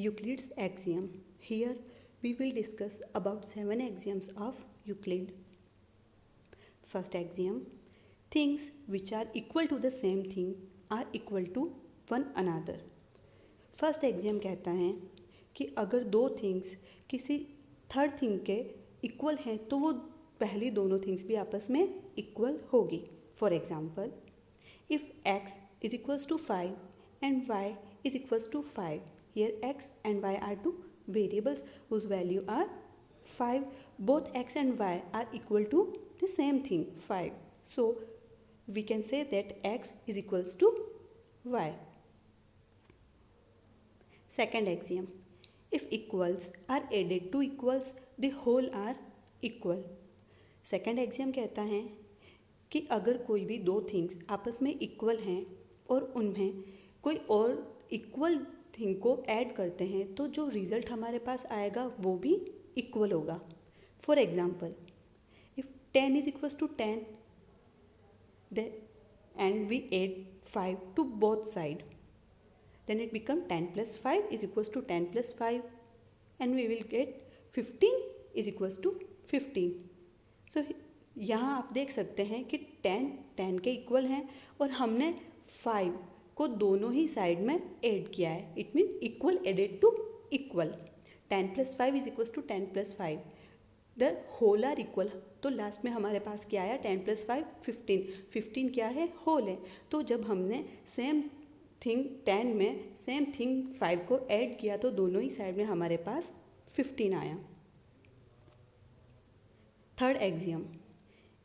Euclid's axiom. Here we will discuss about 7 axioms of Euclid. First axiom: things which are equal to the same thing are equal to one another. First exam कहता है कि अगर दो things किसी third thing के equal हैं तो वो पहली दोनों थिंग्स भी आपस में इक्वल होगी. For example, if x is equals to 5 and y is equals to 5, here x and y are two variables whose value are 5. Both x and y are equal to the same thing, 5. So we can say that x is equals to y. Second axiom: if equals are added to equals, the whole are equal. Second exam कहता है कि अगर कोई भी दो things आपस में equal हैं और उनमें कोई और इक्वल थिंग को ऐड करते हैं तो जो रिज़ल्ट हमारे पास आएगा वो भी इक्वल होगा. For example, if 10 is equals to 10 and we add 5 to both side, then it become 10 plus 5 is equals to 10 plus 5 and we will get 15 is equals to 15. So यहाँ आप देख सकते हैं कि 10 के इक्वल हैं और हमने 5 को दोनों ही साइड में ऐड किया है. It mean equal added to equal. 10 plus 5 is equals to 10 plus 5. The whole are equal. तो लास्ट में हमारे पास क्या आया? 10 plus 5 15. 15 क्या है? होल है. तो जब हमने सेम थिंग 10 में सेम थिंग 5 को ऐड किया तो दोनों ही साइड में हमारे पास 15 आया. Third axiom: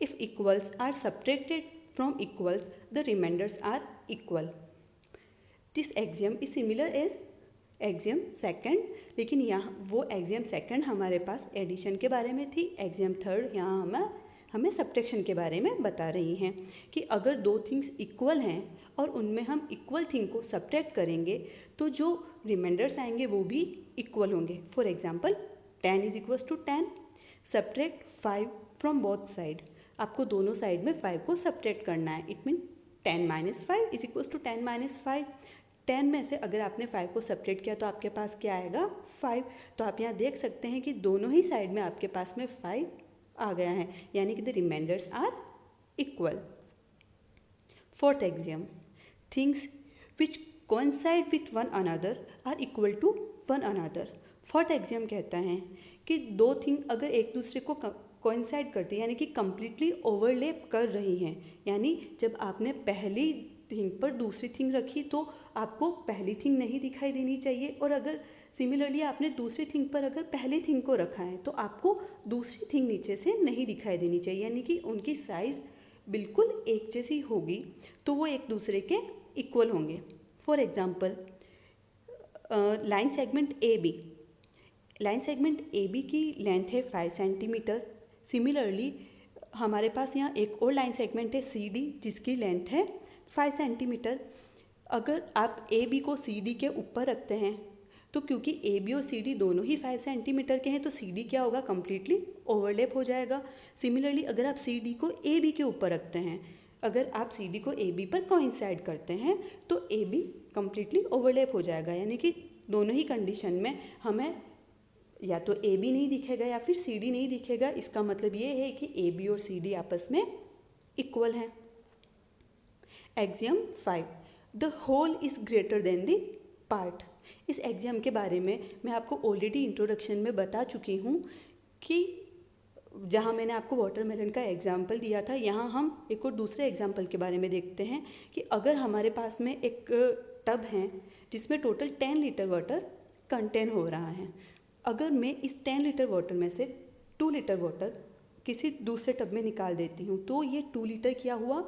if equals are subtracted from equals the remainders are equal. This axiom is similar as axiom second, लेकिन यहाँ वो एग्जियम सेकंड हमारे पास एडिशन के बारे में थी. एग्जियम थर्ड यहाँ हमें सब्ट्रैक्शन के बारे में बता रही हैं कि अगर दो थिंग्स इक्वल हैं और उनमें हम इक्वल थिंग को सब्ट्रैक्ट करेंगे तो जो रिमाइंडर्स आएंगे वो भी इक्वल होंगे. For example, 10 is equals to 10, subtract 5 from both side. आपको दोनों साइड में 5 को सब्ट्रैक्ट करना है. It mean 10 minus 5 is equals to 10 minus 5. 10 में से अगर आपने 5 को सब्ट्रैक्ट किया तो आपके पास क्या आएगा? 5. तो आप यहाँ देख सकते हैं कि दोनों ही साइड में आपके पास में 5 आ गया है, यानी कि the remainders are equal. Fourth axiom: things which coincide with one another are equal to one another. Fourth axiom कहता है कि दो थिंग अगर एक दूसरे को कोइंसाइड करती है यानी कि कंप्लीटली ओवरलैप कर रही हैं, यानी जब आपने पहली थिंग पर दूसरी थिंग रखी तो आपको पहली थिंग नहीं दिखाई देनी चाहिए, और अगर सिमिलरली आपने दूसरी थिंग पर अगर पहली थिंग को रखा है तो आपको दूसरी थिंग नीचे से नहीं दिखाई देनी चाहिए, यानी कि उनकी साइज़ बिल्कुल एक जैसी होगी तो वो एक दूसरे के इक्वल होंगे. For example, line segment A B. Line segment A B की लेंथ है 5 सेंटीमीटर. सिमिलरली हमारे पास यहाँ एक और लाइन सेगमेंट है सी डी जिसकी लेंथ है 5 सेंटीमीटर. अगर आप ए बी को सी डी के ऊपर रखते हैं तो क्योंकि ए बी और सी डी दोनों ही 5 सेंटीमीटर के हैं तो सी डी क्या होगा? कंप्लीटली ओवरलैप हो जाएगा. सिमिलरली अगर आप सी डी को ए बी के ऊपर रखते हैं, अगर आप सी डी को ए बी पर कोइंसाइड करते हैं तो ए बी कंप्लीटली ओवरलैप हो जाएगा, यानी कि दोनों ही कंडीशन में हमें या तो ए बी नहीं दिखेगा या फिर सी डी नहीं दिखेगा. इसका मतलब ये है कि ए बी और सी डी आपस में इक्वल हैं. Axiom 5: the whole is greater than the part. इस एग्जाम के बारे में मैं आपको ऑलरेडी इंट्रोडक्शन में बता चुकी हूँ कि जहाँ मैंने आपको वाटरमेलन का एग्जाम्पल दिया था, यहाँ हम एक और दूसरे एग्जाम्पल के बारे में देखते हैं कि अगर हमारे पास में एक टब है जिसमें टोटल 10 लीटर वाटर कंटेन हो रहा है. अगर मैं इस 10 लीटर वाटर में से 2 लीटर वाटर किसी दूसरे टब में निकाल देती हूँ तो ये 2 लीटर क्या हुआ?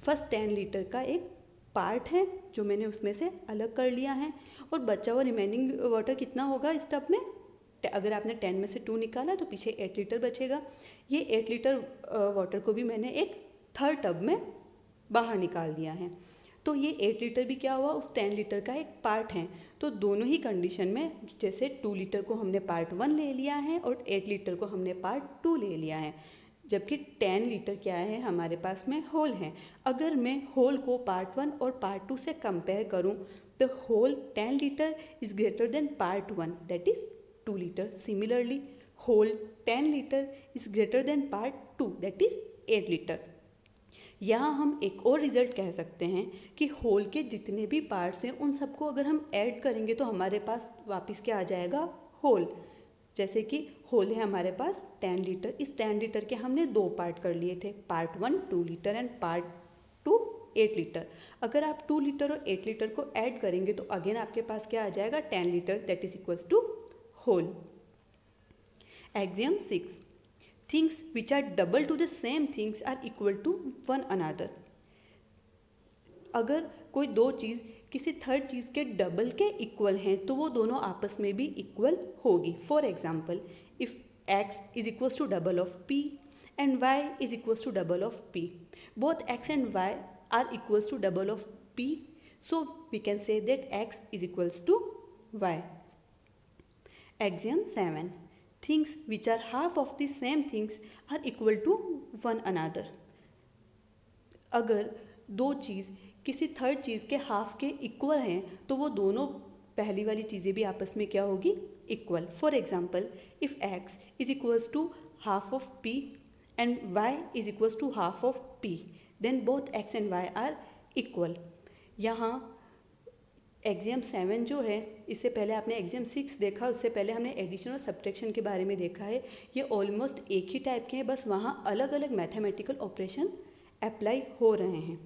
फर्स्ट 10 लीटर का एक पार्ट है जो मैंने उसमें से अलग कर लिया है, और बचा हुआ रिमेनिंग वाटर कितना होगा इस टब में? अगर आपने 10 में से 2 निकाला तो पीछे 8 लीटर बचेगा. ये 8 लीटर वाटर को भी मैंने एक थर्ड टब में बाहर निकाल दिया है. तो ये 8 लीटर भी क्या हुआ? उस 10 लीटर का एक पार्ट है. तो दोनों ही कंडीशन में जैसे 2 लीटर को हमने पार्ट 1 ले लिया है और 8 लीटर को हमने पार्ट 2 ले लिया है, जबकि 10 लीटर क्या है? हमारे पास में होल है. अगर मैं होल को पार्ट 1 और पार्ट 2 से कंपेयर करूं the whole 10 liter is greater than part 1, that is 2 liter. Similarly, whole 10 liter is greater than part 2, that is 8 liter. यहाँ हम एक और रिजल्ट कह सकते हैं कि होल के जितने भी पार्ट्स हैं उन सबको अगर हम ऐड करेंगे तो हमारे पास वापस क्या आ जाएगा, होल. जैसे कि होल है हमारे पास 10 लीटर, इस 10 लीटर के हमने 2 पार्ट कर लिए थे, part 1 2 litre and part 2 8 litre. अगर आप 2 लीटर और 8 लीटर को ऐड करेंगे तो अगेन आपके पास क्या आ जाएगा, 10 litre, that is equals to whole. Axiom 6. Things which are double to the same things are equal to one another. अगर कोई दो चीज़ किसी थर्ड चीज़ के डबल के इक्वल हैं तो वो दोनों आपस में भी इक्वल होगी. For example, if x is equals to double of p and y is equals to double of p, both x and y are equals to double of p, so we can say that x is equals to y. Axiom 7. Things which are half of the same things are equal to one another. अगर दो चीज़ किसी third चीज़ के half के equal हैं तो वो दोनों पहली वाली चीज़ें भी आपस में क्या होगी, equal. For example, if x is equals to half of p and y is equals to half of p, then both x and y are equal. यहाँ एग्जाम 7 जो है, इससे पहले आपने एग्जाम 6 देखा, उससे पहले हमने एडिशन और सब्ट्रैक्शन के बारे में देखा है. ये ऑलमोस्ट एक ही टाइप के हैं, बस वहाँ अलग अलग मैथमेटिकल ऑपरेशन अप्लाई हो रहे हैं.